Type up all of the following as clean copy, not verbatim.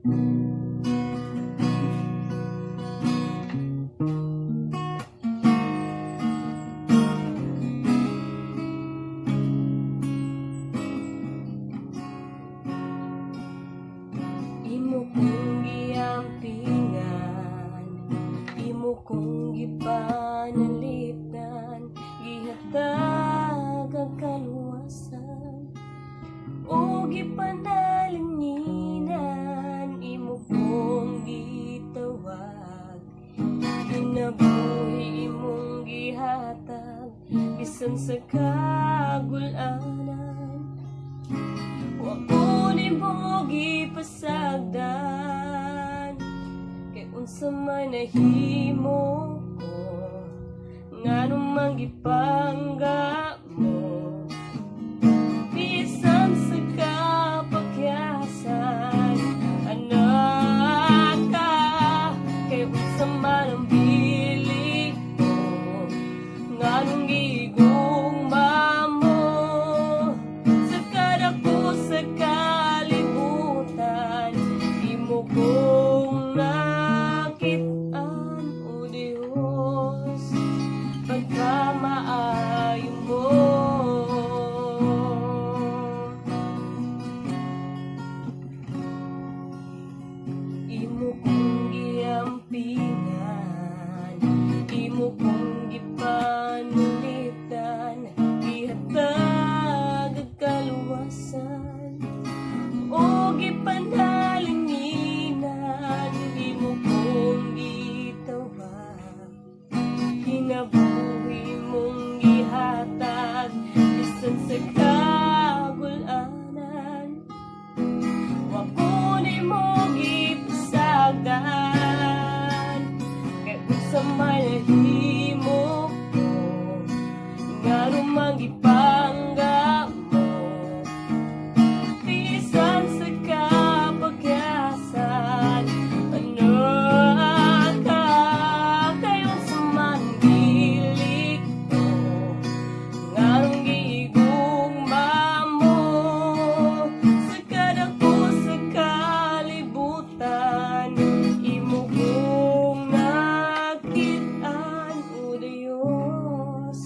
Imo kong giampingan, imo kong gipanalitan, gihatag ang kaluwasan o gipanalinginan. Imo kong gitawag, kinabuhi imong gihatag, bisan sa kagulanan. Wa ko nimo gipasagdan, kay unsa man nahimo ko, ngano man gipangga mo, bisan sa kapakyasan. Anak ka, kay unsa man ang bilik ko, nganong gigugma mo sa kadako sa kalibutan. Imo kong nakitaan, o Diyos, pagkamaayo mo. Imo kong giampingan, imo kong gipanulitan, gihatag ang kaluwasan o gipanalinginan. Imo kong gitawag, kinabuhi mong gihatag, bisan sa kagulanan. Wa ko nimo gipasagdan, kay unsa man nahimo ko, ngano man gipangga mo, bisan sa kapagyasan. Anak ka, kay unsa man bilik ko, nganong gigugma mo sa kadako sa kalibutan. Imo kong nakitaan, o Diyos,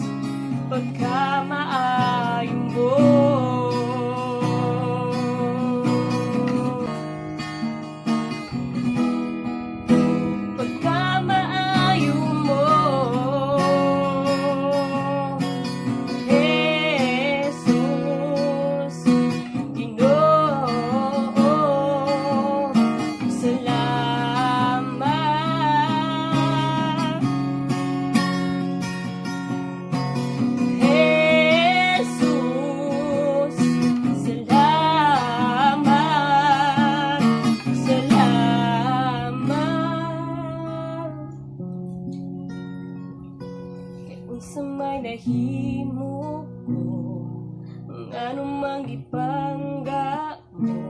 pagkamaayo mo. Pagkamaayo mo, Jesus, Ginoo, salamat. Jesus, salamat, salamat. Kay unsa may nahimo ko, ngano man gipangga mo,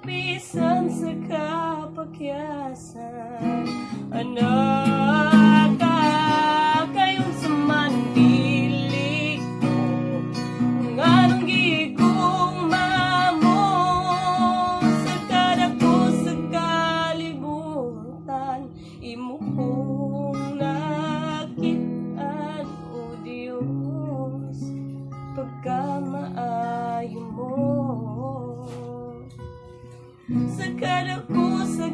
bisan sa kapakyasan. Anak ka, kay unsa man bilik ko, nganong gigugma mo sa kadako sa kalibutan. Imo kong nakitaan, o Diyos, pagkamaayo mo sa kadako sa